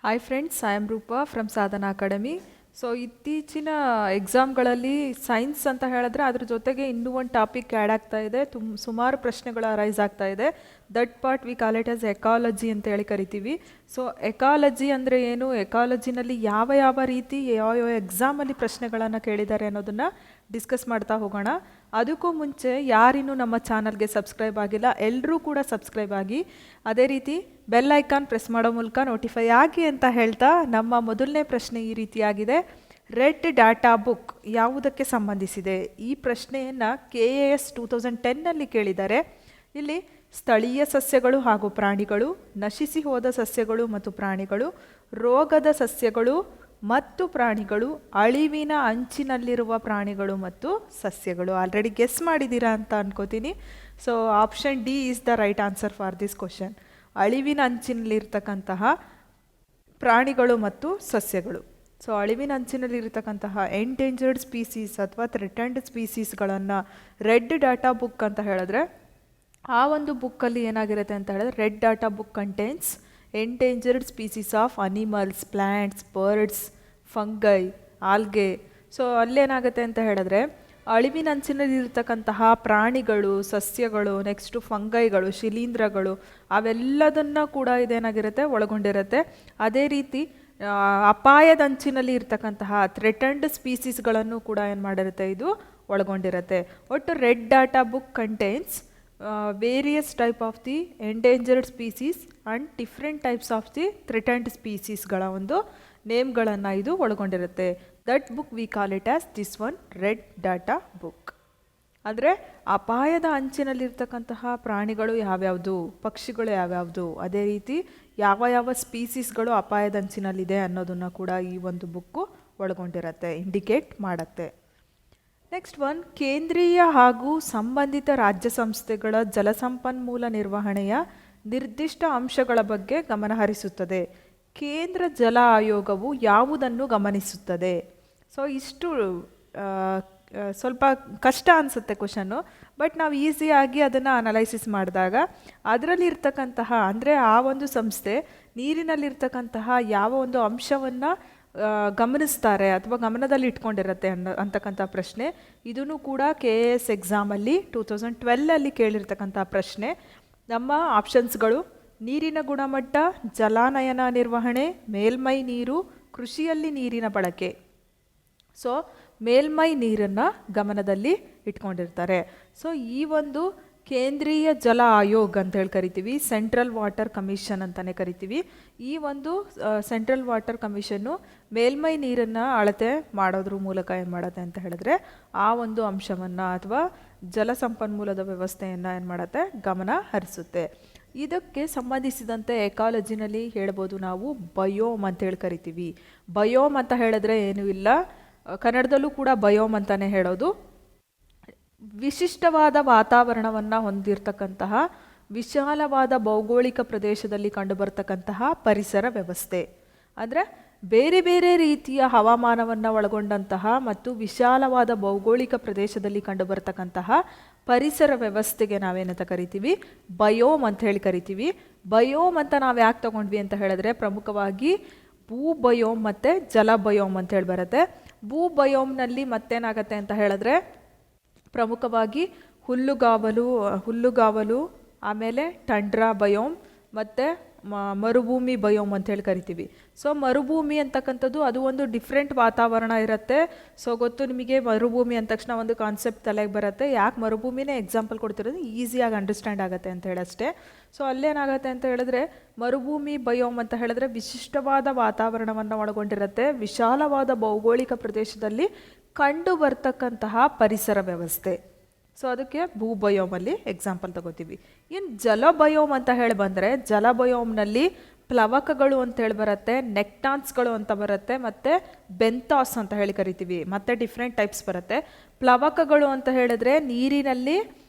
Hi friends, I am Roopa from Sadhana academy. So ಇತ್ತೀಚಿನ ಎಕ್ಸಾಮ್ಗಳಲ್ಲಿ science ಅಂತ ಹೇಳಿದ್ರೆ ಅದ್ರ ಜೊತೆಗೆ ಇನ್ನೂ ಒಂದು ಟಾಪಿಕ್ ಆ್ಯಡ್ ಆಗ್ತಾ ಇದೆ. ಸುಮಾರು ಪ್ರಶ್ನೆಗಳು ಅರೈಸ್ ಆಗ್ತಾ ಇದೆ. That part we call it as ecology ಅಂತ ಹೇಳಿ ಕರಿತೀವಿ. ಸೊ ಎಕಾಲಜಿ ಅಂದರೆ ಏನು, ಎಕಾಲಜಿನಲ್ಲಿ ಯಾವ ಯಾವ ರೀತಿ ಯಾವ ಎಕ್ಸಾಮಲ್ಲಿ ಪ್ರಶ್ನೆಗಳನ್ನು ಕೇಳಿದ್ದಾರೆ ಅನ್ನೋದನ್ನು ಡಿಸ್ಕಸ್ ಮಾಡ್ತಾ ಹೋಗೋಣ. ಅದಕ್ಕೂ ಮುಂಚೆ ಯಾರಿನ್ನೂ ನಮ್ಮ ಚಾನಲ್ಗೆ ಸಬ್ಸ್ಕ್ರೈಬ್ ಆಗಿಲ್ಲ, ಎಲ್ಲರೂ ಕೂಡ ಸಬ್ಸ್ಕ್ರೈಬ್ ಆಗಿ, ಅದೇ ರೀತಿ ಬೆಲ್ ಐಕಾನ್ ಪ್ರೆಸ್ ಮಾಡೋ ಮೂಲಕ ನೋಟಿಫೈ ಆಗಿ ಅಂತ ಹೇಳ್ತಾ, ನಮ್ಮ ಮೊದಲನೇ ಪ್ರಶ್ನೆ ಈ ರೀತಿಯಾಗಿದೆ. ರೆಡ್ ಡಾಟಾ ಬುಕ್ ಯಾವುದಕ್ಕೆ ಸಂಬಂಧಿಸಿದೆ? ಈ ಪ್ರಶ್ನೆಯನ್ನು KAS 2010ನಲ್ಲಿ ಕೇಳಿದ್ದಾರೆ. ಇಲ್ಲಿ ಸ್ಥಳೀಯ ಸಸ್ಯಗಳು ಹಾಗೂ ಪ್ರಾಣಿಗಳು, ನಶಿಸಿ ಹೋದ ಸಸ್ಯಗಳು ಮತ್ತು ಪ್ರಾಣಿಗಳು, ರೋಗದ ಸಸ್ಯಗಳು ಮತ್ತು ಪ್ರಾಣಿಗಳು, ಅಳಿವಿನ ಅಂಚಿನಲ್ಲಿರುವ ಪ್ರಾಣಿಗಳು ಮತ್ತು ಸಸ್ಯಗಳು. ಆಲ್ರೆಡಿ ಗೆಸ್ ಮಾಡಿದ್ದೀರಾ ಅಂತ ಅನ್ಕೋತೀನಿ. So option D is the right answer for this question. ಅಳಿವಿನ ಅಂಚಿನಲ್ಲಿರ್ತಕ್ಕಂತಹ ಪ್ರಾಣಿಗಳು ಮತ್ತು ಸಸ್ಯಗಳು. ಸೊ ಅಳಿವಿನ ಅಂಚಿನಲ್ಲಿರ್ತಕ್ಕಂತಹ ಎಂಡೇಂಜರ್ಡ್ ಸ್ಪೀಸೀಸ್ ಅಥವಾ ಥ್ರೆಟನ್ಡ್ ಸ್ಪೀಸೀಸ್ಗಳನ್ನು ರೆಡ್ ಡಾಟಾ ಬುಕ್ ಅಂತ ಹೇಳಿದ್ರೆ, ಆ ಒಂದು ಬುಕ್ಕಲ್ಲಿ ಏನಾಗಿರುತ್ತೆ ಅಂತ ಹೇಳಿದ್ರೆ, red data book contains endangered species of animals, plants, birds, fungi, algae. So ಅಲ್ಲೇನಾಗುತ್ತೆ ಅಂತ ಹೇಳಿದ್ರೆ, ಅಳಿವಿನಂಚಿನಲ್ಲಿರ್ತಕ್ಕಂತಹ ಪ್ರಾಣಿಗಳು, ಸಸ್ಯಗಳು, ನೆಕ್ಸ್ಟು ಫಂಗೈಗಳು, ಶಿಲೀಂಧ್ರಗಳು, ಅವೆಲ್ಲದನ್ನು ಕೂಡ ಇದೇನಾಗಿರುತ್ತೆ ಒಳಗೊಂಡಿರುತ್ತೆ. ಅದೇ ರೀತಿ ಅಪಾಯದ ಅಂಚಿನಲ್ಲಿ ಇರ್ತಕ್ಕಂತಹ ಥ್ರೆಟನ್ಡ್ ಸ್ಪೀಸೀಸ್ಗಳನ್ನು ಕೂಡ ಏನು ಮಾಡಿರುತ್ತೆ, ಇದು ಒಳಗೊಂಡಿರುತ್ತೆ. ಒಟ್ಟು red data book contains various type of the endangered species and different types of the threatened ಸ್ಪೀಸೀಸ್ಗಳ ಒಂದು ನೇಮ್ಗಳನ್ನು ಇದು ಒಳಗೊಂಡಿರುತ್ತೆ. That book we call it as this one red data book. ಅಂದರೆ ಅಪಾಯದ ಅಂಚಿನಲ್ಲಿರ್ತಕ್ಕಂತಹ ಪ್ರಾಣಿಗಳು ಯಾವ್ಯಾವುದು, ಪಕ್ಷಿಗಳು ಯಾವ್ಯಾವುದು, ಅದೇ ರೀತಿ ಯಾವ ಯಾವ ಸ್ಪೀಸೀಸ್ಗಳು ಅಪಾಯದ ಅಂಚಿನಲ್ಲಿದೆ ಅನ್ನೋದನ್ನು ಕೂಡ ಈ ಒಂದು ಬುಕ್ಕು ಒಳಗೊಂಡಿರುತ್ತೆ, ಇಂಡಿಕೇಟ್ ಮಾಡುತ್ತೆ. ನೆಕ್ಸ್ಟ್ ಒನ್, ಕೇಂದ್ರೀಯ ಹಾಗೂ ಸಂಬಂಧಿತ ರಾಜ್ಯ ಸಂಸ್ಥೆಗಳ ಜಲಸಂಪನ್ಮೂಲ ನಿರ್ವಹಣೆಯ ನಿರ್ದಿಷ್ಟ ಅಂಶಗಳ ಬಗ್ಗೆ ಗಮನಹರಿಸುತ್ತದೆ. ಕೇಂದ್ರ ಜಲ ಆಯೋಗವು ಯಾವುದನ್ನು ಗಮನಿಸುತ್ತದೆ? ಸೊ ಇಷ್ಟು ಸ್ವಲ್ಪ ಕಷ್ಟ ಅನಿಸುತ್ತೆ ಕ್ವಶನ್ನು, ಬಟ್ ನಾವು ಈಸಿಯಾಗಿ ಅದನ್ನು ಅನಲೈಸಿಸ್ ಮಾಡಿದಾಗ ಅದರಲ್ಲಿ ಇರ್ತಕ್ಕಂತಹ, ಅಂದರೆ ಆ ಒಂದು ಸಂಸ್ಥೆ ನೀರಿನಲ್ಲಿರ್ತಕ್ಕಂತಹ ಯಾವ ಒಂದು ಅಂಶವನ್ನು ಗಮನಿಸ್ತಾರೆ ಅಥವಾ ಗಮನದಲ್ಲಿ ಇಟ್ಕೊಂಡಿರುತ್ತೆ ಅಂತಕ್ಕಂಥ ಪ್ರಶ್ನೆ. ಇದೂ ಕೂಡ KAS ಎಕ್ಸಾಮಲ್ಲಿ 2012ಅಲ್ಲಿ ಕೇಳಿರ್ತಕ್ಕಂಥ ಪ್ರಶ್ನೆ. ನಮ್ಮ ಆಪ್ಷನ್ಸ್ಗಳು: ನೀರಿನ ಗುಣಮಟ್ಟ, ಜಲಾನಯನ ನಿರ್ವಹಣೆ, ಮೇಲ್ಮೈ ನೀರು, ಕೃಷಿಯಲ್ಲಿ ನೀರಿನ ಬಳಕೆ. ಸೊ ಮೇಲ್ಮೈ ನೀರನ್ನು ಗಮನದಲ್ಲಿ ಇಟ್ಕೊಂಡಿರ್ತಾರೆ. ಸೊ ಈ ಒಂದು ಕೇಂದ್ರೀಯ ಜಲ ಆಯೋಗ್ ಅಂತ ಹೇಳಿ ಕರಿತೀವಿ, ಸೆಂಟ್ರಲ್ ವಾಟರ್ ಕಮಿಷನ್ ಅಂತಲೇ ಕರಿತೀವಿ. ಈ ಒಂದು ಸೆಂಟ್ರಲ್ ವಾಟರ್ ಕಮಿಷನ್ನು ಮೇಲ್ಮೈ ನೀರನ್ನು ಅಳತೆ ಮಾಡೋದ್ರ ಮೂಲಕ ಏನು ಮಾಡುತ್ತೆ ಅಂತ ಹೇಳಿದ್ರೆ, ಆ ಒಂದು ಅಂಶವನ್ನು ಅಥವಾ ಜಲ ಸಂಪನ್ಮೂಲದ ವ್ಯವಸ್ಥೆಯನ್ನು ಏನು ಮಾಡುತ್ತೆ, ಗಮನ ಹರಿಸುತ್ತೆ. ಇದಕ್ಕೆ ಸಂಬಂಧಿಸಿದಂತೆ ಎಕಾಲಜಿನಲ್ಲಿ ಹೇಳ್ಬೋದು ನಾವು ಬಯೋಮ್ ಅಂತ ಹೇಳಿ ಕರಿತೀವಿ. ಬಯೋಮ್ ಅಂತ ಹೇಳಿದ್ರೆ ಏನೂ ಇಲ್ಲ, ಕನ್ನಡದಲ್ಲೂ ಕೂಡ ಬಯೋಮ್ ಅಂತಲೇ ಹೇಳೋದು. ವಿಶಿಷ್ಟವಾದ ವಾತಾವರಣವನ್ನು ಹೊಂದಿರತಕ್ಕಂತಹ ವಿಶಾಲವಾದ ಭೌಗೋಳಿಕ ಪ್ರದೇಶದಲ್ಲಿ ಕಂಡುಬರ್ತಕ್ಕಂತಹ ಪರಿಸರ ವ್ಯವಸ್ಥೆ. ಅಂದರೆ ಬೇರೆ ಬೇರೆ ರೀತಿಯ ಹವಾಮಾನವನ್ನು ಒಳಗೊಂಡಂತಹ ಮತ್ತು ವಿಶಾಲವಾದ ಭೌಗೋಳಿಕ ಪ್ರದೇಶದಲ್ಲಿ ಕಂಡುಬರ್ತಕ್ಕಂತಹ ಪರಿಸರ ವ್ಯವಸ್ಥೆಗೆ ನಾವೇನಂತ ಕರಿತೀವಿ, ಬಯೋಮ್ ಅಂತ ಹೇಳಿ ಕರಿತೀವಿ. ಬಯೋಮ್ ಅಂತ ನಾವು ಯಾಕೆ ತಗೊಂಡ್ವಿ ಅಂತ ಹೇಳಿದ್ರೆ, ಪ್ರಮುಖವಾಗಿ ಭೂ ಬಯೋಮ್ ಮತ್ತು ಜಲ ಬಯೋಮ್ ಅಂತ ಹೇಳಿ ಬರುತ್ತೆ. ಭೂ ಬಯೋಮ್ನಲ್ಲಿ ಮತ್ತೇನಾಗತ್ತೆ ಅಂತ ಹೇಳಿದ್ರೆ, ಪ್ರಮುಖವಾಗಿ ಹುಲ್ಲುಗಾವಲು, ಆಮೇಲೆ ಟಂಡ್ರಾ ಬಯೋಮ್ ಮತ್ತು ಮರುಭೂಮಿ ಬಯೋಮ್ ಅಂತ ಹೇಳಿ ಕರಿತೀವಿ. ಸೊ ಮರುಭೂಮಿ ಅಂತಕ್ಕಂಥದ್ದು ಅದು ಒಂದು ಡಿಫ್ರೆಂಟ್ ವಾತಾವರಣ ಇರುತ್ತೆ. ಸೊ ಗೊತ್ತು ನಿಮಗೆ, ಮರುಭೂಮಿ ಅಂದ ತಕ್ಷಣ ಒಂದು ಕಾನ್ಸೆಪ್ಟ್ ತಲೆಗೆ ಬರುತ್ತೆ. ಯಾಕೆ ಮರುಭೂಮಿನೇ ಎಕ್ಸಾಂಪಲ್ ಕೊಡ್ತಿರೋದು, ಈಸಿಯಾಗಿ ಅಂಡರ್ಸ್ಟ್ಯಾಂಡ್ ಆಗುತ್ತೆ ಅಂತ ಹೇಳಷ್ಟೇ. ಸೊ ಅಲ್ಲೇನಾಗುತ್ತೆ ಅಂತ ಹೇಳಿದ್ರೆ, ಮರುಭೂಮಿ ಬಯೋಮ್ ಅಂತ ಹೇಳಿದ್ರೆ ವಿಶಿಷ್ಟವಾದ ವಾತಾವರಣವನ್ನು ಒಳಗೊಂಡಿರುತ್ತೆ, ವಿಶಾಲವಾದ ಭೌಗೋಳಿಕ ಪ್ರದೇಶದಲ್ಲಿ ಕಂಡು ಬರ್ತಕ್ಕಂತಹ ಪರಿಸರ ವ್ಯವಸ್ಥೆ. ಸೊ ಅದಕ್ಕೆ ಭೂ ಬಯೋಮಲ್ಲಿ ಎಕ್ಸಾಂಪಲ್ ತಗೋತೀವಿ. ಇನ್ನು ಜಲ ಬಯೋಮ್ ಅಂತ ಹೇಳಿ ಬಂದರೆ, ಜಲ ಬಯೋಮ್ನಲ್ಲಿ ಪ್ಲವಕಗಳು ಅಂತ ಹೇಳಿ ಬರುತ್ತೆ, ನೆಕ್ಟಾನ್ಸ್ಗಳು ಅಂತ ಬರುತ್ತೆ, ಮತ್ತು ಬೆಂತಾಸ್ ಅಂತ ಹೇಳಿ ಕರಿತೀವಿ. ಮತ್ತು ಡಿಫ್ರೆಂಟ್ ಟೈಪ್ಸ್ ಬರುತ್ತೆ. ಪ್ಲವಕಗಳು ಅಂತ ಹೇಳಿದ್ರೆ ನೀರಿನಲ್ಲಿ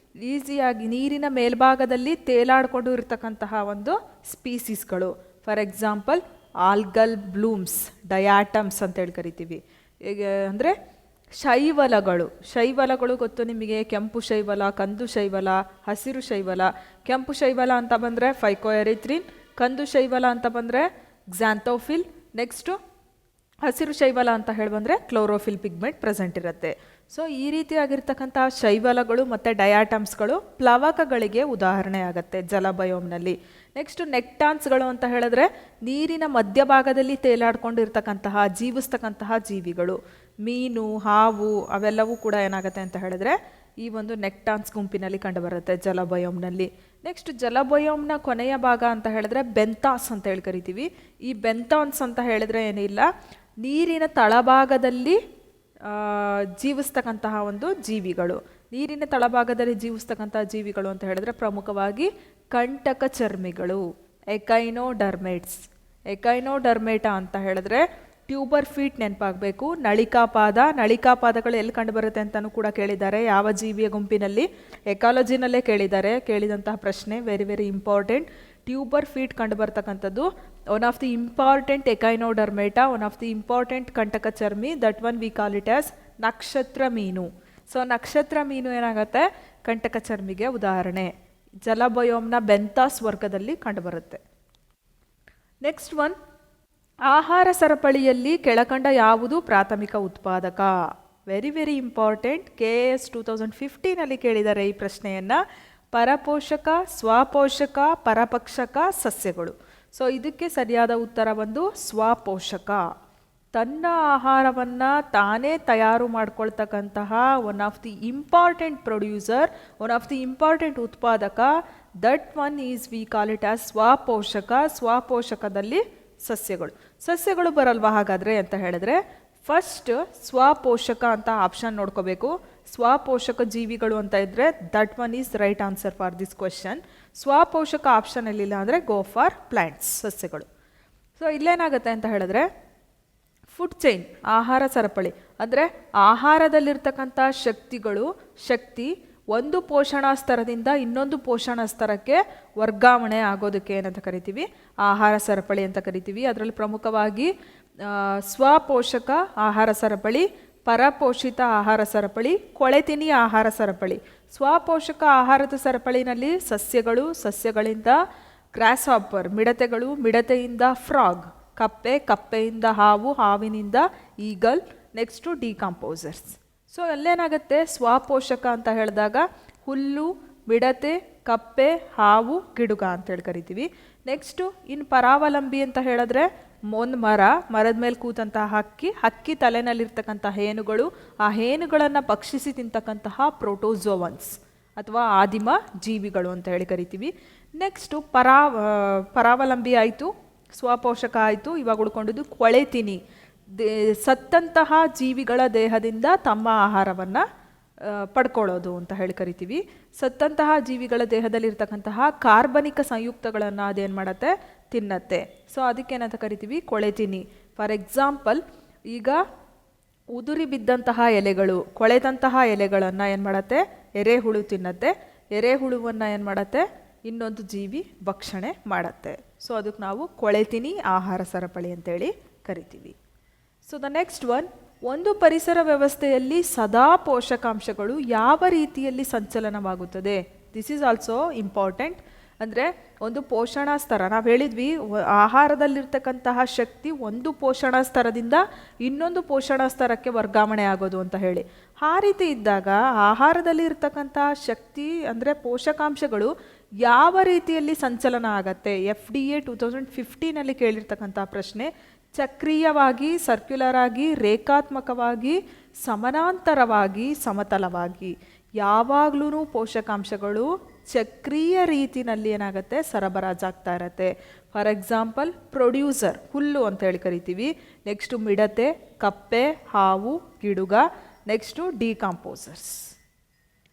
ಈಸಿಯಾಗಿ ನೀರಿನ ಮೇಲ್ಭಾಗದಲ್ಲಿ ತೇಲಾಡಿಕೊಂಡು ಇರತಕ್ಕಂತಹ ಒಂದು ಸ್ಪೀಸೀಸ್ಗಳು. For example algal blooms, diatoms ಅಂತ ಹೇಳಿ ಕರಿತೀವಿ. ಈಗ ಅಂದರೆ ಶೈವಲಗಳು ಗೊತ್ತು ನಿಮಗೆ, ಕೆಂಪು ಶೈವಲ, ಕಂದು ಶೈವಲ, ಹಸಿರು ಶೈವಲ. ಕೆಂಪು ಶೈವಲ ಅಂತ ಬಂದರೆ ಫೈಕೋಎರಿಥ್ರಿನ್, ಕಂದು ಶೈವಲ ಅಂತ ಬಂದರೆ ಕ್ಸಾಂಥೋಫಿಲ್. ನೆಕ್ಸ್ಟು ಹಸಿರು ಶೈವಲ ಅಂತ ಹೇಳಿ ಕ್ಲೋರೋಫಿಲ್ ಪಿಗ್ಮೆಂಟ್ ಪ್ರೆಸೆಂಟ್ ಇರುತ್ತೆ. ಸೊ ಈ ರೀತಿಯಾಗಿರ್ತಕ್ಕಂತಹ ಶೈವಲಗಳು ಮತ್ತು ಡಯಾಟಮ್ಸ್ಗಳು ಪ್ಲವಕಗಳಿಗೆ ಉದಾಹರಣೆ ಆಗುತ್ತೆ ಜಲಬಯೋಮ್ನಲ್ಲಿ. ನೆಕ್ಸ್ಟು ನೆಕ್ಟಾನ್ಸ್ಗಳು ಅಂತ ಹೇಳಿದ್ರೆ ನೀರಿನ ಮಧ್ಯಭಾಗದಲ್ಲಿ ತೇಲಾಡ್ಕೊಂಡಿರ್ತಕ್ಕಂತಹ ಜೀವಿಸ್ತಕ್ಕಂತಹ ಜೀವಿಗಳು, ಮೀನು, ಹಾವು ಅವೆಲ್ಲವೂ ಕೂಡ ಏನಾಗುತ್ತೆ ಅಂತ ಹೇಳಿದ್ರೆ ಈ ಒಂದು ನೆಕ್ಟಾನ್ಸ್ ಗುಂಪಿನಲ್ಲಿ ಕಂಡುಬರುತ್ತೆ ಜಲಬಯೋಮ್ನಲ್ಲಿ. ನೆಕ್ಸ್ಟ್ ಜಲಬಯೋಮ್ನ ಕೊನೆಯ ಭಾಗ ಅಂತ ಹೇಳಿದ್ರೆ ಬೆಂತಾಸ್ ಅಂತ ಹೇಳಿ ಕರಿತೀವಿ. ಈ ಬೆಂತಾನ್ಸ್ ಅಂತ ಹೇಳಿದ್ರೆ ಏನಿಲ್ಲ, ನೀರಿನ ತಳಭಾಗದಲ್ಲಿ ಜೀವಿಸ್ತಕ್ಕಂತಹ ಒಂದು ಜೀವಿಗಳು. ನೀರಿನ ತಳಭಾಗದಲ್ಲಿ ಜೀವಿಸ್ತಕ್ಕಂತಹ ಜೀವಿಗಳು ಅಂತ ಹೇಳಿದ್ರೆ ಪ್ರಮುಖವಾಗಿ ಕಂಟಕ ಚರ್ಮಿಗಳು, ಎಕೈನೋಡರ್ಮೇಟ್ಸ್. ಎಕೈನೋಡರ್ಮೇಟ ಅಂತ ಹೇಳಿದ್ರೆ ಟ್ಯೂಬರ್ ಫೀಟ್ ನೆನಪಾಗಬೇಕು. ನಳಿಕಾಪಾದಗಳು ಎಲ್ಲಿ ಕಂಡುಬರುತ್ತೆ ಅಂತಲೂ ಕೂಡ ಕೇಳಿದ್ದಾರೆ, ಯಾವ ಜೀವಿಯ ಗುಂಪಿನಲ್ಲಿ, ಎಕಾಲಜಿನಲ್ಲೇ ಕೇಳಿದಂತಹ ಪ್ರಶ್ನೆ, very very important. Tube feet ಕಂಡುಬರ್ತಕ್ಕಂಥದ್ದು one of the important echinodermata, one of the important ಕಂಟಕ ಚರ್ಮಿ. That one we call it as ನಕ್ಷತ್ರ ಮೀನು. ಸೊ ನಕ್ಷತ್ರ ಮೀನು ಏನಾಗುತ್ತೆ, ಕಂಟಕ ಚರ್ಮಿಗೆ ಉದಾಹರಣೆ. ಜಲಬಯೋಮ್ನ ಬೆಂತಾಸ್ ವರ್ಗದಲ್ಲಿ ಕಂಡುಬರುತ್ತೆ. ನೆಕ್ಸ್ಟ್ ಒನ್, ಆಹಾರ ಸರಪಳಿಯಲ್ಲಿ ಕೆಳಕಂಡ ಯಾವುದು ಪ್ರಾಥಮಿಕ ಉತ್ಪಾದಕ? Very very important. KS 2015ನಲ್ಲಿ ಕೇಳಿದ್ದಾರೆ ಈ ಪ್ರಶ್ನೆಯನ್ನು. ಪರಪೋಷಕ, ಸ್ವಪೋಷಕ, ಪರಪಕ್ಷಕ ಸಸ್ಯಗಳು. ಸೊ ಇದಕ್ಕೆ ಸರಿಯಾದ ಉತ್ತರ ಬಂದು ಸ್ವಪೋಷಕ. ತನ್ನ ಆಹಾರವನ್ನು ತಾನೇ ತಯಾರು ಮಾಡ್ಕೊಳ್ತಕ್ಕಂತಹ one of the important producer, one of the important ಉತ್ಪಾದಕ, that one is we call it as ಸ್ವಪೋಷಕ. ಸ್ವಪೋಷಕದಲ್ಲಿ ಸಸ್ಯಗಳು ಬರಲ್ವಾ ಹಾಗಾದರೆ ಅಂತ ಹೇಳಿದ್ರೆ ಫಸ್ಟ್ ಸ್ವಪೋಷಕ ಅಂತ ಆಪ್ಷನ್ ನೋಡ್ಕೋಬೇಕು. ಸ್ವಪೋಷಕ ಜೀವಿಗಳು ಅಂತ ಇದ್ದರೆ that one is right answer for this question. ಸ್ವಪೋಷಕ ಆಪ್ಷನ್ ಇಲ್ಲಿಲ್ಲ ಅಂದರೆ ಗೋ ಫಾರ್ ಪ್ಲ್ಯಾಂಟ್ಸ್, ಸಸ್ಯಗಳು. ಸೊ ಇಲ್ಲೇನಾಗುತ್ತೆ ಅಂತ ಹೇಳಿದ್ರೆ ಫುಡ್ ಚೈನ್, ಆಹಾರ ಸರಪಳಿ ಅಂದರೆ ಆಹಾರದಲ್ಲಿರ್ತಕ್ಕಂಥ ಶಕ್ತಿ ಒಂದು ಪೋಷಣಾ ಸ್ತರದಿಂದ ಇನ್ನೊಂದು ಪೋಷಣಾ ಸ್ತರಕ್ಕೆ ವರ್ಗಾವಣೆ ಆಗೋದಕ್ಕೆ ಏನಂತ ಕರಿತೀವಿ, ಆಹಾರ ಸರಪಳಿ ಅಂತ ಕರಿತೀವಿ. ಅದರಲ್ಲಿ ಪ್ರಮುಖವಾಗಿ ಸ್ವಪೋಷಕ ಆಹಾರ ಸರಪಳಿ, ಪರಪೋಷಿತ ಆಹಾರ ಸರಪಳಿ, ಕೊಳೆತಿನಿ ಆಹಾರ ಸರಪಳಿ. ಸ್ವಪೋಷಕ ಆಹಾರದ ಸರಪಳಿನಲ್ಲಿ ಸಸ್ಯಗಳಿಂದ ಗ್ರಾಸ್ ಹಾಪರ್, ಮಿಡತೆಗಳು, ಮಿಡತೆಯಿಂದ ಫ್ರಾಗ್, ಕಪ್ಪೆಯಿಂದ ಹಾವು, ಹಾವಿನಿಂದ ಈಗಲ್, ನೆಕ್ಸ್ಟು ಡಿಕಾಂಪೋಸರ್ಸ್. ಸೊ ಅಲ್ಲೇನಾಗುತ್ತೆ, ಸ್ವಪೋಷಕ ಅಂತ ಹೇಳಿದಾಗ ಹುಲ್ಲು, ಮಿಡತೆ, ಕಪ್ಪೆ, ಹಾವು, ಗಿಡುಗ ಅಂತೇಳಿ ಕರಿತೀವಿ. ನೆಕ್ಸ್ಟು ಇನ್ನು ಪರಾವಲಂಬಿ ಅಂತ ಹೇಳಿದ್ರೆ ಒಂದು ಮರದ ಮೇಲೆ ಕೂತಂತಹ ಹಕ್ಕಿ ತಲೆನಲ್ಲಿರ್ತಕ್ಕಂಥ ಹೇನುಗಳು, ಆ ಹೇನುಗಳನ್ನು ಭಕ್ಷಿಸಿ ತಿಂತಕ್ಕಂತಹ ಪ್ರೋಟೋಜೋವನ್ಸ್ ಅಥವಾ ಆದಿಮ ಜೀವಿಗಳು ಅಂತ ಹೇಳಿ ಕರಿತೀವಿ. ನೆಕ್ಸ್ಟು ಪರಾವಲಂಬಿ ಆಯಿತು, ಸ್ವಪೋಷಕ ಆಯಿತು. ಇವಾಗ ಉಳ್ಕೊಂಡಿದ್ದು ಕೊಳೆತಿನಿ, ಸತ್ತಂತಹ ಜೀವಿಗಳ ದೇಹದಿಂದ ತಮ್ಮ ಆಹಾರವನ್ನು ಪಡ್ಕೊಳ್ಳೋದು ಅಂತ ಹೇಳಿ ಕರಿತೀವಿ. ಸತ್ತಂತಹ ಜೀವಿಗಳ ದೇಹದಲ್ಲಿರ್ತಕ್ಕಂತಹ ಕಾರ್ಬನಿಕ ಸಂಯುಕ್ತಗಳನ್ನು ಅದೇನು ಮಾಡುತ್ತೆ, ತಿನ್ನತ್ತೆ. ಸೊ ಅದಕ್ಕೇನಂತ ಕರಿತೀವಿ, ಕೊಳೆತಿನಿ. ಫಾರ್ ಎಕ್ಸಾಂಪಲ್, ಈಗ ಉದುರಿ ಬಿದ್ದಂತಹ ಎಲೆಗಳು, ಕೊಳೆದಂತಹ ಎಲೆಗಳನ್ನು ಏನು ಮಾಡುತ್ತೆ, ಎರೆಹುಳು ತಿನ್ನತ್ತೆ. ಎರೆಹುಳುವನ್ನು ಏನು ಮಾಡುತ್ತೆ, ಇನ್ನೊಂದು ಜೀವಿ ಭಕ್ಷಣೆ ಮಾಡತ್ತೆ. ಸೊ ಅದಕ್ಕೆ ನಾವು ಕೊಳೆತಿನಿ ಆಹಾರ ಸರಪಳಿ ಅಂತೇಳಿ ಕರಿತೀವಿ. ಸೊ ದ ನೆಕ್ಸ್ಟ್ ಒನ್, ಒಂದು ಪರಿಸರ ವ್ಯವಸ್ಥೆಯಲ್ಲಿ ಸದಾ ಪೋಷಕಾಂಶಗಳು ಯಾವ ರೀತಿಯಲ್ಲಿ ಸಂಚಲನವಾಗುತ್ತದೆ? This is also important. ಅಂದರೆ ಒಂದು ಪೋಷಣಾ ಸ್ತರ, ನಾವು ಹೇಳಿದ್ವಿ ಆಹಾರದಲ್ಲಿರ್ತಕ್ಕಂತಹ ಶಕ್ತಿ ಒಂದು ಪೋಷಣಾ ಸ್ತರದಿಂದ ಇನ್ನೊಂದು ಪೋಷಣಾ ಸ್ತರಕ್ಕೆ ವರ್ಗಾವಣೆ ಆಗೋದು ಅಂತ ಹೇಳಿ. ಆ ರೀತಿ ಇದ್ದಾಗ ಆಹಾರದಲ್ಲಿ ಇರ್ತಕ್ಕಂತಹ ಶಕ್ತಿ ಅಂದರೆ ಪೋಷಕಾಂಶಗಳು ಯಾವ ರೀತಿಯಲ್ಲಿ ಸಂಚಲನ ಆಗತ್ತೆ? FDA 2015ನಲ್ಲಿ ಕೇಳಿರ್ತಕ್ಕಂಥ ಪ್ರಶ್ನೆ. ಚಕ್ರೀಯವಾಗಿ, ಸರ್ಕ್ಯುಲರ್ ಆಗಿ, ರೇಖಾತ್ಮಕವಾಗಿ, ಸಮಾನಾಂತರವಾಗಿ, ಸಮತಲವಾಗಿ. ಯಾವಾಗಲೂ ಪೋಷಕಾಂಶಗಳು ಚಕ್ರೀಯ ರೀತಿನಲ್ಲಿ ಏನಾಗುತ್ತೆ, ಸರಬರಾಜಾಗ್ತಾ ಇರತ್ತೆ. ಫಾರ್ ಎಕ್ಸಾಂಪಲ್, ಪ್ರೊಡ್ಯೂಸರ್ ಹುಲ್ಲು ಅಂತ ಹೇಳಿ ಕರಿತೀವಿ. ನೆಕ್ಸ್ಟು ಮಿಡತೆ, ಕಪ್ಪೆ, ಹಾವು, ಗಿಡುಗ. Next decomposers.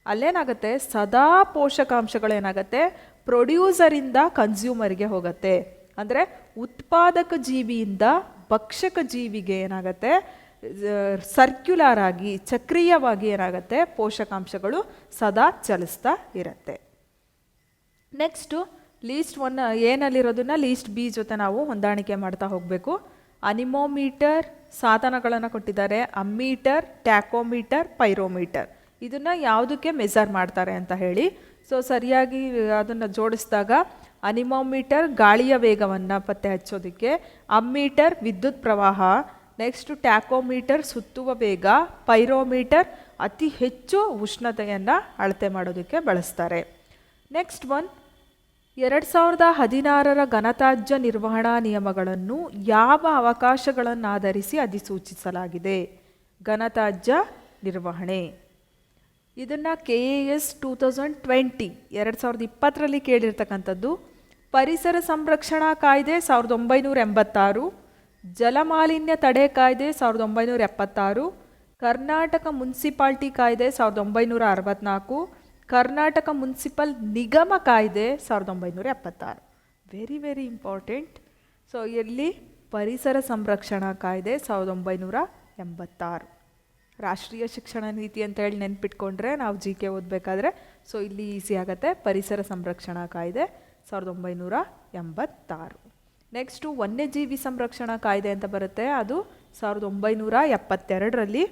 ಅಲ್ಲೇನಾಗುತ್ತೆ, ಸದಾ ಪೋಷಕಾಂಶಗಳೇನಾಗುತ್ತೆ ಪ್ರೊಡ್ಯೂಸರಿಂದ ಕನ್ಸ್ಯೂಮರ್ಗೆ ಹೋಗುತ್ತೆ. ಅಂದರೆ ಉತ್ಪಾದಕ ಜೀವಿಯಿಂದ ಭಕ್ಷಕ ಜೀವಿಗೆ ಏನಾಗುತ್ತೆ, ಸರ್ಕ್ಯುಲರ್ ಆಗಿ, ಚಕ್ರೀಯವಾಗಿ ಏನಾಗುತ್ತೆ, ಪೋಷಕಾಂಶಗಳು ಸದಾ ಚಲಿಸ್ತಾ ಇರುತ್ತೆ. ನೆಕ್ಸ್ಟು ಲೀಸ್ಟ್ ಒನ್ ಏನಲ್ಲಿರೋದನ್ನ ಲೀಸ್ಟ್ ಬಿ ಜೊತೆ ನಾವು ಹೊಂದಾಣಿಕೆ ಮಾಡ್ತಾ ಹೋಗಬೇಕು. ಅನಿಮೋಮೀಟರ್ ಸಾಧನಗಳನ್ನು ಕೊಟ್ಟಿದ್ದಾರೆ, ಅಮ್ಮೀಟರ್, ಟ್ಯಾಕೋಮೀಟರ್, ಪೈರೋಮೀಟರ್. ಇದನ್ನು ಯಾವುದಕ್ಕೆ ಮೆಜರ್ ಮಾಡ್ತಾರೆ ಅಂತ ಹೇಳಿ. ಸೊ ಸರಿಯಾಗಿ ಅದನ್ನು ಜೋಡಿಸಿದಾಗ ಅನಿಮೋಮೀಟರ್ ಗಾಳಿಯ ವೇಗವನ್ನು ಪತ್ತೆ ಹಚ್ಚೋದಕ್ಕೆ, ಅಮ್ಮೀಟರ್ ವಿದ್ಯುತ್ ಪ್ರವಾಹ, ನೆಕ್ಸ್ಟು ಟ್ಯಾಕೋಮೀಟರ್ ಸುತ್ತುವ ವೇಗ, ಪೈರೋಮೀಟರ್ ಅತಿ ಹೆಚ್ಚು ಉಷ್ಣತೆಯನ್ನು ಅಳತೆ ಮಾಡೋದಕ್ಕೆ ಬಳಸ್ತಾರೆ. ನೆಕ್ಸ್ಟ್ ಒನ್, 2016ರ ಘನತ್ಯಾಜ್ಯ ನಿರ್ವಹಣಾ ನಿಯಮಗಳನ್ನು ಯಾವ ಅವಕಾಶಗಳನ್ನಾಧರಿಸಿ ಅಧಿಸೂಚಿಸಲಾಗಿದೆ? ಘನತ್ಯಾಜ್ಯ ನಿರ್ವಹಣೆ ಇದನ್ನು KAS 2020 ಕೇಳಿರ್ತಕ್ಕಂಥದ್ದು. ಪರಿಸರ ಸಂರಕ್ಷಣಾ ಕಾಯ್ದೆ 1986, ಜಲಮಾಲಿನ್ಯ ತಡೆ ಕಾಯ್ದೆ 1976, ಕರ್ನಾಟಕ ಮುನ್ಸಿಪಾಲ್ಟಿ ಕಾಯ್ದೆ 1964, ಕರ್ನಾಟಕ ಮುನ್ಸಿಪಲ್ ನಿಗಮ ಕಾಯ್ದೆ 1976. Very very important. ಸೊ ಇಲ್ಲಿ ಪರಿಸರ ಸಂರಕ್ಷಣಾ ಕಾಯ್ದೆ 1986. ರಾಷ್ಟ್ರೀಯ ಶಿಕ್ಷಣ ನೀತಿ ಅಂತ ಹೇಳಿ ನೆನ್ಪಿಟ್ಕೊಂಡ್ರೆ ನಾವು GK ಓದಬೇಕಾದ್ರೆ ಸೊ ಇಲ್ಲಿ ಈಸಿ ಆಗುತ್ತೆ. ಪರಿಸರ ಸಂರಕ್ಷಣಾ ಕಾಯ್ದೆ 1986. ನೆಕ್ಸ್ಟು ವನ್ಯಜೀವಿ ಸಂರಕ್ಷಣಾ ಕಾಯ್ದೆ ಅಂತ ಬರುತ್ತೆ, ಅದು 1972ರಲ್ಲಿ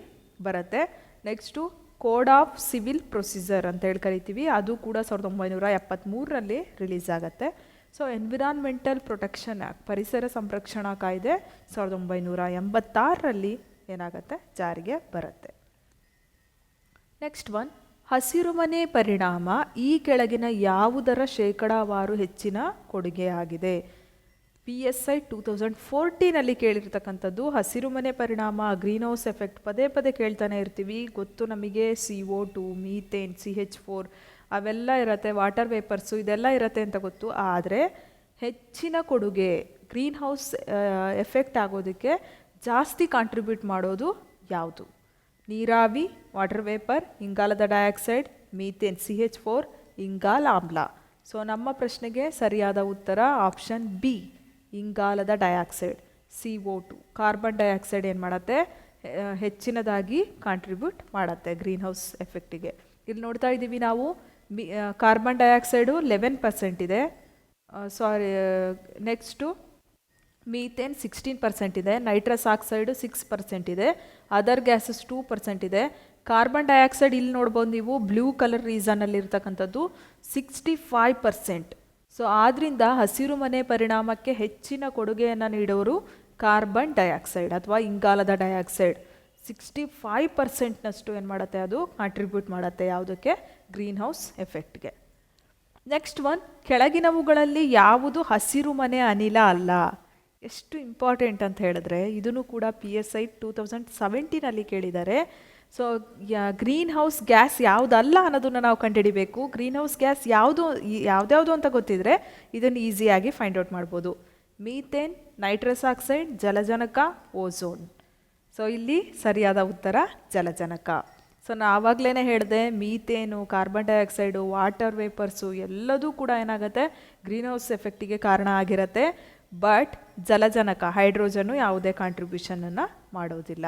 ಬರುತ್ತೆ. Next code of civil procedure ಅಂತ ಹೇಳಿ ಕರಿತೀವಿ, ಅದು ಕೂಡ 1973ರಲ್ಲಿ ರಿಲೀಸ್ ಆಗುತ್ತೆ. ಸೊ ಎನ್ವಿರಾನ್ಮೆಂಟಲ್ ಪ್ರೊಟೆಕ್ಷನ್ ಆ್ಯಕ್ಟ್ ಪರಿಸರ ಸಂರಕ್ಷಣಾ ಕಾಯ್ದೆ 1986ರಲ್ಲಿ ಏನಾಗುತ್ತೆ ಜಾರಿಗೆ ಬರುತ್ತೆ. ನೆಕ್ಸ್ಟ್ ಒನ್, ಹಸಿರುಮನೆ ಪರಿಣಾಮ ಈ ಕೆಳಗಿನ ಯಾವುದರ ಶೇಕಡಾವಾರು ಹೆಚ್ಚಿನ ಕೊಡುಗೆಯಾಗಿದೆ? PSI 2014ನಲ್ಲಿ ಕೇಳಿರ್ತಕ್ಕಂಥದ್ದು. ಹಸಿರುಮನೆ ಪರಿಣಾಮ, ಗ್ರೀನ್ ಹೌಸ್ ಎಫೆಕ್ಟ್ ಪದೇ ಪದೇ ಕೇಳ್ತಾನೆ ಇರ್ತೀವಿ, ಗೊತ್ತು ನಮಗೆ. CO2, ಮೀಥೇನ್, CH4 ಅವೆಲ್ಲ ಇರುತ್ತೆ, ವಾಟರ್ ವೇಪರ್ಸು ಇದೆಲ್ಲ ಇರುತ್ತೆ ಅಂತ ಗೊತ್ತು. ಆದರೆ ಹೆಚ್ಚಿನ ಕೊಡುಗೆ ಗ್ರೀನ್ ಹೌಸ್ ಎಫೆಕ್ಟ್ ಆಗೋದಕ್ಕೆ ಜಾಸ್ತಿ ಕಾಂಟ್ರಿಬ್ಯೂಟ್ ಮಾಡೋದು ಯಾವುದು? ನೀರಾವಿ, ವಾಟರ್ ವೇಪರ್, ಇಂಗಾಲದ ಡೈಆಕ್ಸೈಡ್, ಮೀಥೇನ್ CH4, ಇಂಗಾಲ ಆಮ್ಲ. ಸೊ ನಮ್ಮ ಪ್ರಶ್ನೆಗೆ ಸರಿಯಾದ ಉತ್ತರ ಆಪ್ಷನ್ ಬಿ, ಇಂಗಾಲದ ಡೈಆಕ್ಸೈಡ್ CO2. ಕಾರ್ಬನ್ ಡೈಆಕ್ಸೈಡ್ ಏನು ಮಾಡುತ್ತೆ, ಹೆಚ್ಚಿನದಾಗಿ ಕಾಂಟ್ರಿಬ್ಯೂಟ್ ಮಾಡುತ್ತೆ ಗ್ರೀನ್ ಹೌಸ್ ಎಫೆಕ್ಟಿಗೆ. ಇಲ್ಲಿ ನೋಡ್ತಾ ಇದ್ದೀವಿ ನಾವು, ಕಾರ್ಬನ್ ಡೈಆಕ್ಸೈಡು 11% ಇದೆ, ನೆಕ್ಸ್ಟು ಮೀಥೇನ್ 16% ಇದೆ, ನೈಟ್ರಸ್ ಆಕ್ಸೈಡು 6% ಇದೆ, ಅದರ್ ಗ್ಯಾಸಸ್ 2% ಇದೆ. ಕಾರ್ಬನ್ ಡೈಆಕ್ಸೈಡ್ ಇಲ್ಲಿ ನೋಡ್ಬೋದು ನೀವು, ಬ್ಲೂ ಕಲರ್ ರೀಸನಲ್ಲಿ ಇರ್ತಕ್ಕಂಥದ್ದು 65%. ಸೊ ಆದ್ದರಿಂದ ಹಸಿರು ಮನೆ ಪರಿಣಾಮಕ್ಕೆ ಹೆಚ್ಚಿನ ಕೊಡುಗೆಯನ್ನು ನೀಡೋರು ಕಾರ್ಬನ್ ಡೈಆಕ್ಸೈಡ್ ಅಥವಾ ಇಂಗಾಲದ ಡೈಆಕ್ಸೈಡ್. 65%ನಷ್ಟು ಏನು ಮಾಡುತ್ತೆ, ಅದು ಕಾಂಟ್ರಿಬ್ಯೂಟ್ ಮಾಡುತ್ತೆ ಯಾವುದಕ್ಕೆ? ಗ್ರೀನ್ ಹೌಸ್ ಎಫೆಕ್ಟ್ಗೆ. ನೆಕ್ಸ್ಟ್ ಒನ್, ಕೆಳಗಿನವುಗಳಲ್ಲಿ ಯಾವುದು ಹಸಿರು ಮನೆ ಅನಿಲ ಅಲ್ಲ? ಎಷ್ಟು ಇಂಪಾರ್ಟೆಂಟ್ ಅಂತ ಹೇಳಿದ್ರೆ ಇದನ್ನು ಕೂಡ PSI 2017ನಲ್ಲಿ ಕೇಳಿದ್ದಾರೆ. ಸೊ ಗ್ರೀನ್ ಹೌಸ್ ಗ್ಯಾಸ್ ಯಾವುದಲ್ಲ ಅನ್ನೋದನ್ನು ನಾವು ಕಂಡುಹಿಡಿಬೇಕು. ಗ್ರೀನ್ ಹೌಸ್ ಗ್ಯಾಸ್ ಯಾವುದ್ಯಾವುದು ಅಂತ ಗೊತ್ತಿದ್ರೆ ಇದನ್ನು ಈಸಿಯಾಗಿ ಫೈಂಡ್ ಔಟ್ ಮಾಡ್ಬೋದು. ಮೀಥೇನ್, ನೈಟ್ರಸ್ ಆಕ್ಸೈಡ್, ಜಲಜನಕ, ಓಝೋನ್. ಸೊ ಇಲ್ಲಿ ಸರಿಯಾದ ಉತ್ತರ ಜಲಜನಕ. ಸೊ ನಾನು ಆವಾಗಲೇ ಹೇಳಿದೆ, methane, carbon dioxide, water vapours ಎಲ್ಲದೂ ಕೂಡ ಏನಾಗುತ್ತೆ, ಗ್ರೀನ್ ಹೌಸ್ ಎಫೆಕ್ಟಿಗೆ ಕಾರಣ ಆಗಿರುತ್ತೆ. ಬಟ್ ಜಲಜನಕ ಹೈಡ್ರೋಜನ್ನು ಯಾವುದೇ ಕಾಂಟ್ರಿಬ್ಯೂಷನನ್ನು ಮಾಡೋದಿಲ್ಲ.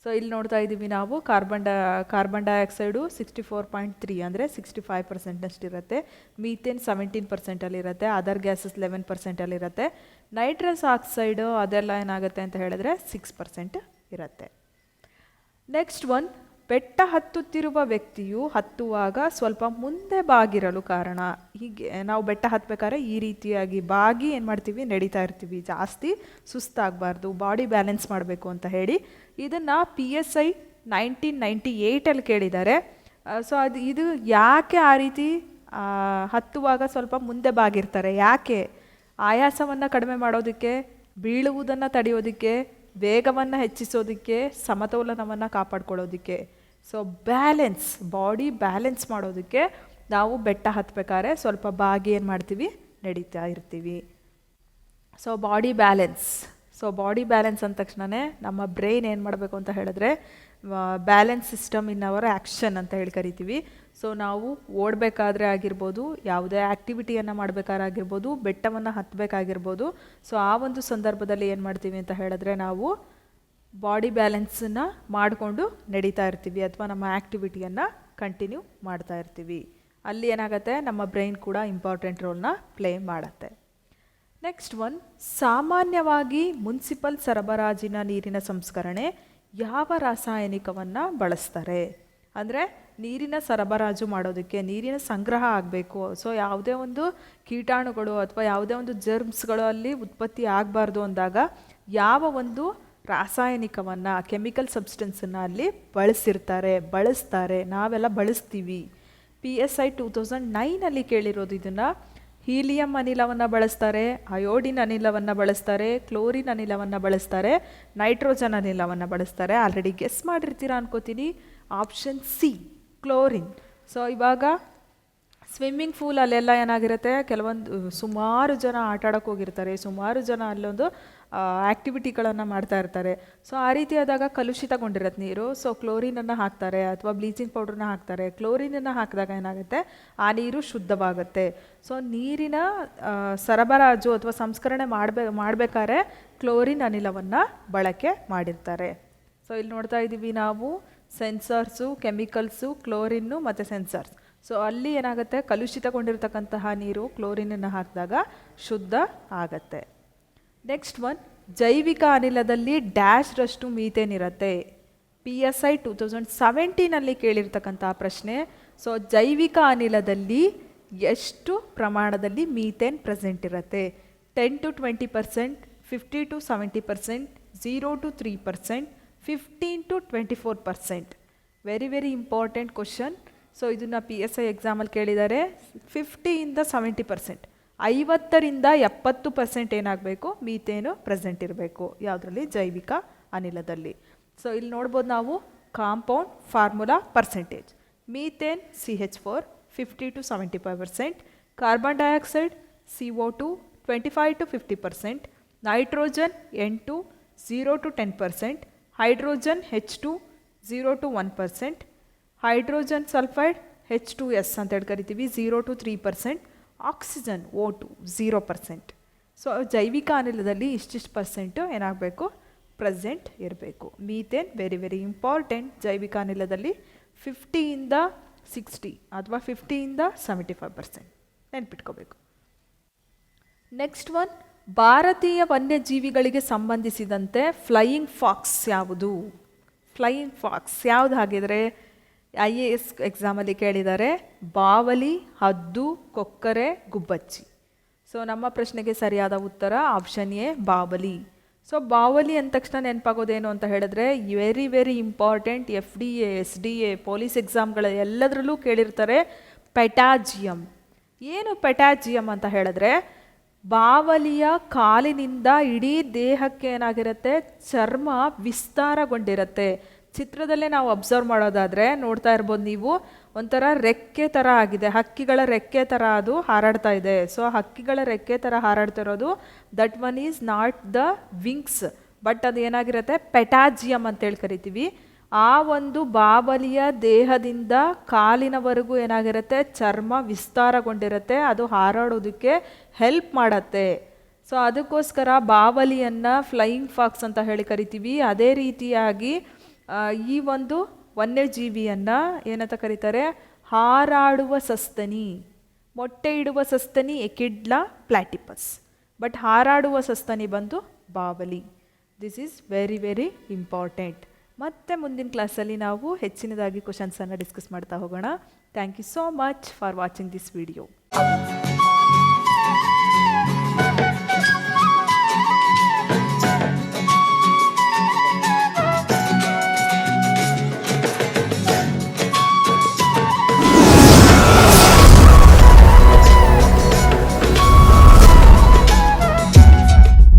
ಸೊ ಇಲ್ಲಿ ನೋಡ್ತಾ ಇದ್ದೀವಿ ನಾವು, ಕಾರ್ಬನ್ ಡೈಆಕ್ಸೈಡು 64.3 ಅಂದರೆ 65%ನಷ್ಟಿರುತ್ತೆ, ಮೀಥೇನ್ 17%ಅಲ್ಲಿರುತ್ತೆ, ಅದರ್ ಗ್ಯಾಸಸ್ 11%ಅಲ್ಲಿರುತ್ತೆ, ನೈಟ್ರಸ್ ಆಕ್ಸೈಡು ಅದೆಲ್ಲ ಏನಾಗುತ್ತೆ ಅಂತ ಹೇಳಿದ್ರೆ 6% ಇರುತ್ತೆ. ನೆಕ್ಸ್ಟ್ ಒನ್, ಬೆಟ್ಟ ಹತ್ತುತ್ತಿರುವ ವ್ಯಕ್ತಿಯು ಹತ್ತುವಾಗ ಸ್ವಲ್ಪ ಮುಂದೆ ಬಾಗಿರಲು ಕಾರಣ? ಹೀಗೆ ನಾವು ಬೆಟ್ಟ ಹತ್ತಬೇಕಾದ್ರೆ ಈ ರೀತಿಯಾಗಿ ಬಾಗಿ ಏನು ಮಾಡ್ತೀವಿ, ನಡೀತಾ ಇರ್ತೀವಿ, ಜಾಸ್ತಿ ಸುಸ್ತಾಗಬಾರ್ದು, ಬಾಡಿ ಬ್ಯಾಲೆನ್ಸ್ ಮಾಡಬೇಕು ಅಂತ ಹೇಳಿ. ಇದನ್ನು PSI 1998ಅಲ್ಲಿ ಕೇಳಿದ್ದಾರೆ. ಸೊ ಇದು ಯಾಕೆ ಆ ರೀತಿ ಹತ್ತುವಾಗ ಸ್ವಲ್ಪ ಮುಂದೆ ಬಾಗಿರ್ತಾರೆ? ಯಾಕೆ? ಆಯಾಸವನ್ನು ಕಡಿಮೆ ಮಾಡೋದಕ್ಕೆ, ಬೀಳುವುದನ್ನು ತಡೆಯೋದಕ್ಕೆ, ವೇಗವನ್ನು ಹೆಚ್ಚಿಸೋದಕ್ಕೆ, ಸಮತೋಲನವನ್ನು ಕಾಪಾಡ್ಕೊಳ್ಳೋದಕ್ಕೆ. ಸೊ ಬ್ಯಾಲೆನ್ಸ್, ಬಾಡಿ ಬ್ಯಾಲೆನ್ಸ್ ಮಾಡೋದಕ್ಕೆ ನಾವು ಬೆಟ್ಟ ಹತ್ತಬೇಕಾದ್ರೆ ಸ್ವಲ್ಪ ಬಾಗಿ ಏನು ಮಾಡ್ತೀವಿ, ನಡೀತಾ ಇರ್ತೀವಿ. ಸೊ ಬಾಡಿ ಬ್ಯಾಲೆನ್ಸ್ ಅಂದ ತಕ್ಷಣವೇ ನಮ್ಮ ಬ್ರೈನ್ ಏನು ಮಾಡಬೇಕು ಅಂತ ಹೇಳಿದ್ರೆ, balance system in our action ಅಂತ ಹೇಳಿ ಕರಿತೀವಿ. ಸೊ ನಾವು ಓಡಬೇಕಾದ್ರೆ ಆಗಿರ್ಬೋದು, ಯಾವುದೇ ಆ್ಯಕ್ಟಿವಿಟಿಯನ್ನು ಮಾಡಬೇಕಾಗಿರ್ಬೋದು, ಬೆಟ್ಟವನ್ನು ಹತ್ತಬೇಕಾಗಿರ್ಬೋದು, ಸೊ ಆ ಒಂದು ಸಂದರ್ಭದಲ್ಲಿ ಏನು ಮಾಡ್ತೀವಿ ಅಂತ ಹೇಳಿದ್ರೆ ನಾವು ಬಾಡಿ ಬ್ಯಾಲೆನ್ಸನ್ನು ಮಾಡಿಕೊಂಡು ನಡೀತಾ ಇರ್ತೀವಿ ಅಥವಾ ನಮ್ಮ ಆ್ಯಕ್ಟಿವಿಟಿಯನ್ನು ಕಂಟಿನ್ಯೂ ಮಾಡ್ತಾ ಇರ್ತೀವಿ. ಅಲ್ಲಿ ಏನಾಗುತ್ತೆ, ನಮ್ಮ ಬ್ರೈನ್ ಕೂಡ ಇಂಪಾರ್ಟೆಂಟ್ ರೋಲ್ನ ಪ್ಲೇ ಮಾಡುತ್ತೆ. ನೆಕ್ಸ್ಟ್ ಒನ್, ಸಾಮಾನ್ಯವಾಗಿ ಮುನ್ಸಿಪಲ್ ಸರಬರಾಜಿನ ನೀರಿನ ಸಂಸ್ಕರಣೆ ಯಾವ ರಾಸಾಯನಿಕವನ್ನು ಬಳಸ್ತಾರೆ? ಅಂದರೆ ನೀರಿನ ಸರಬರಾಜು ಮಾಡೋದಕ್ಕೆ, ನೀರಿನ ಸಂಗ್ರಹ ಆಗಬೇಕು. ಸೊ ಯಾವುದೇ ಒಂದು ಕೀಟಾಣುಗಳು ಅಥವಾ ಯಾವುದೇ ಒಂದು ಜರ್ಮ್ಸ್ಗಳು ಅಲ್ಲಿ ಉತ್ಪತ್ತಿ ಆಗಬಾರ್ದು ಅಂದಾಗ ಯಾವ ಒಂದು ರಾಸಾಯನಿಕವನ್ನು, ಕೆಮಿಕಲ್ ಸಬ್ಸ್ಟೆನ್ಸನ್ನು ಅಲ್ಲಿ ಬಳಸ್ತಾರೆ, ನಾವೆಲ್ಲ ಬಳಸ್ತೀವಿ. PSI 2009 ಕೇಳಿರೋದು ಇದನ್ನು. ಹೀಲಿಯಂ ಅನಿಲವನ್ನು ಬಳಸ್ತಾರೆ, ಅಯೋಡಿನ್ ಅನಿಲವನ್ನು ಬಳಸ್ತಾರೆ, ಕ್ಲೋರಿನ್ ಅನಿಲವನ್ನು ಬಳಸ್ತಾರೆ, ನೈಟ್ರೋಜನ್ ಅನಿಲವನ್ನು ಬಳಸ್ತಾರೆ. ಆಲ್ರೆಡಿ ಗೆಸ್ ಮಾಡಿರ್ತೀರ ಅನ್ಕೋತೀನಿ. Option C chlorine. ಸೊ ಇವಾಗ ಸ್ವಿಮ್ಮಿಂಗ್ ಪೂಲ್ ಅಲ್ಲೆಲ್ಲ ಏನಾಗಿರುತ್ತೆ, ಕೆಲವೊಂದು ಸುಮಾರು ಜನ ಆಟ ಆಡೋಕ್ಕೆ ಹೋಗಿರ್ತಾರೆ, ಸುಮಾರು ಜನ ಅಲ್ಲೊಂದು ಆ್ಯಕ್ಟಿವಿಟಿಗಳನ್ನು ಮಾಡ್ತಾ ಇರ್ತಾರೆ. ಸೊ ಆ ರೀತಿ ಆದಾಗ ಕಲುಷಿತಗೊಂಡಿರತ್ತೆ ನೀರು. ಸೊ ಕ್ಲೋರಿನನ್ನು ಹಾಕ್ತಾರೆ ಅಥವಾ ಬ್ಲೀಚಿಂಗ್ ಪೌಡ್ರನ್ನ ಹಾಕ್ತಾರೆ. ಕ್ಲೋರಿನನ್ನು ಹಾಕಿದಾಗ ಏನಾಗುತ್ತೆ, ಆ ನೀರು ಶುದ್ಧವಾಗುತ್ತೆ. ಸೊ ನೀರಿನ ಸರಬರಾಜು ಅಥವಾ ಸಂಸ್ಕರಣೆ ಮಾಡಬೇಕಾದ್ರೆ ಕ್ಲೋರಿನ್ ಅನಿಲವನ್ನು ಬಳಕೆ ಮಾಡಿರ್ತಾರೆ. ಸೊ ಇಲ್ಲಿ ನೋಡ್ತಾ ಇದ್ದೀವಿ ನಾವು ಸೆನ್ಸರ್ಸು, ಕೆಮಿಕಲ್ಸು, ಕ್ಲೋರಿನ್ನು ಮತ್ತು ಸೆನ್ಸರ್ಸ್. ಸೊ ಅಲ್ಲಿ ಏನಾಗುತ್ತೆ, ಕಲುಷಿತಗೊಂಡಿರ್ತಕ್ಕಂತಹ ನೀರು ಕ್ಲೋರಿನನ್ನು ಹಾಕಿದಾಗ ಶುದ್ಧ ಆಗತ್ತೆ. ನೆಕ್ಸ್ಟ್ ಒನ್, ಜೈವಿಕ ಅನಿಲದಲ್ಲಿ ಡ್ಯಾಶ್ರಷ್ಟು ಮೀಥೇನ್ ಇರುತ್ತೆ. PSI 2017 ಕೇಳಿರ್ತಕ್ಕಂತಹ ಪ್ರಶ್ನೆ. ಸೊ ಜೈವಿಕ ಅನಿಲದಲ್ಲಿ ಎಷ್ಟು ಪ್ರಮಾಣದಲ್ಲಿ ಮೀಥೇನ್ ಪ್ರೆಸೆಂಟ್ ಇರುತ್ತೆ? 10 to 20%, 50 to 70%, 0 to 3%, 15 to 24%. Very important question. So ಇದನ್ನು PSI ಎಕ್ಸಾಮಲ್ಲಿ ಕೇಳಿದ್ದಾರೆ. 50ಇಂದ 70%, 50ರಿಂದ 70% ಏನಾಗಬೇಕು, ಮೀಥೇನು ಪ್ರೆಸೆಂಟ್ ಇರಬೇಕು. ಯಾವುದರಲ್ಲಿ? ಜೈವಿಕ ಅನಿಲದಲ್ಲಿ. ಸೊ ಇಲ್ಲಿ ನೋಡ್ಬೋದು ನಾವು compound formula percentage. Methane CH4 50 to 75%, carbon dioxide CO2 25 to 50%, nitrogen N2 0 to 10%, hydrogen H2 0 to 1%, hydrogen sulphide H2S ಅಂತ ಹೇಳಿ ಕರಿತೀವಿ 0 to 3%, ಆಕ್ಸಿಜನ್ O2 0%. ಸೊ ಜೈವಿಕ ಅನಿಲದಲ್ಲಿ ಇಷ್ಟಿಷ್ಟು ಪರ್ಸೆಂಟು ಏನಾಗಬೇಕು, ಪ್ರೆಸೆಂಟ್ ಇರಬೇಕು. Methane very important. ಜೈವಿಕ ಅನಿಲದಲ್ಲಿ 50ಇಂದ 60 ಅಥವಾ 50ಇಂದ 75% ನೆನ್ಪಿಟ್ಕೋಬೇಕು. ನೆಕ್ಸ್ಟ್ ಒನ್, ಭಾರತೀಯ ವನ್ಯಜೀವಿಗಳಿಗೆ ಸಂಬಂಧಿಸಿದಂತೆ ಫ್ಲೈಯಿಂಗ್ ಫಾಕ್ಸ್ ಯಾವುದು? ಫ್ಲೈಯಿಂಗ್ ಫಾಕ್ಸ್ ಯಾವುದು ಹಾಗಿದ್ರೆ? IAS ಎಕ್ಸಾಮಲ್ಲಿ ಕೇಳಿದ್ದಾರೆ. ಬಾವಲಿ, ಹದ್ದು, ಕೊಕ್ಕರೆ, ಗುಬ್ಬಚ್ಚಿ. ಸೊ ನಮ್ಮ ಪ್ರಶ್ನೆಗೆ ಸರಿಯಾದ ಉತ್ತರ ಆಪ್ಷನ್ ಎ, ಬಾವಲಿ. ಸೊ ಬಾವಲಿ ಅಂದ ತಕ್ಷಣ ನೆನಪಾಗೋದೇನು ಅಂತ ಹೇಳಿದ್ರೆ, very important. FDA, SDA, police ಎಕ್ಸಾಮ್ಗಳ ಎಲ್ಲದರಲ್ಲೂ ಕೇಳಿರ್ತಾರೆ ಪೆಟಾಜಿಯಮ್. ಏನು ಪೆಟಾಜಿಯಮ್ ಅಂತ ಹೇಳಿದ್ರೆ, ಬಾವಲಿಯ ಕಾಲಿನಿಂದ ಇಡೀ ದೇಹಕ್ಕೆ ಏನಾಗಿರುತ್ತೆ, ಚರ್ಮ ವಿಸ್ತಾರಗೊಂಡಿರುತ್ತೆ. ಚಿತ್ರದಲ್ಲೇ ನಾವು ಅಬ್ಸರ್ವ್ ಮಾಡೋದಾದರೆ ನೋಡ್ತಾ ಇರ್ಬೋದು ನೀವು, ಒಂಥರ ರೆಕ್ಕೆ ಥರ ಆಗಿದೆ, ಹಕ್ಕಿಗಳ ರೆಕ್ಕೆ ಥರ ಅದು ಹಾರಾಡ್ತಾ ಇದೆ. ಸೊ ಹಕ್ಕಿಗಳ ರೆಕ್ಕೆ ಥರ ಹಾರಾಡ್ತಿರೋದು, that one is not the wings, but ಅದು ಏನಾಗಿರುತ್ತೆ, ಪೆಟಾಜಿಯಮ್ ಅಂತೇಳಿ ಕರಿತೀವಿ. ಆ ಒಂದು ಬಾವಲಿಯ ದೇಹದಿಂದ ಕಾಲಿನವರೆಗೂ ಏನಾಗಿರುತ್ತೆ, ಚರ್ಮ ವಿಸ್ತಾರಗೊಂಡಿರುತ್ತೆ. ಅದು ಹಾರಾಡೋದಕ್ಕೆ ಹೆಲ್ಪ್ ಮಾಡತ್ತೆ. ಸೊ ಅದಕ್ಕೋಸ್ಕರ ಬಾವಲಿಯನ್ನು ಫ್ಲೈಯಿಂಗ್ ಫಾಕ್ಸ್ ಅಂತ ಹೇಳಿ ಕರಿತೀವಿ. ಅದೇ ರೀತಿಯಾಗಿ ಈ ಒಂದು ವನ್ಯಜೀವಿಯನ್ನು ಏನಂತ ಕರೀತಾರೆ, ಹಾರಾಡುವ ಸಸ್ತನಿ. ಮೊಟ್ಟೆ ಇಡುವ ಸಸ್ತನಿ ಎಕಿಡ್ಲಾ ಪ್ಲಾಟಿಪಸ್, ಬಟ್ ಹಾರಾಡುವ ಸಸ್ತನಿ ಬಂದು ಬಾವಲಿ. This is very important. ಮತ್ತೆ ಮುಂದಿನ ಕ್ಲಾಸಲ್ಲಿ ನಾವು ಹೆಚ್ಚಿನದಾಗಿ ಕ್ವಶನ್ಸನ್ನು ಡಿಸ್ಕಸ್ ಮಾಡ್ತಾ ಹೋಗೋಣ. Thank you so much for watching this video.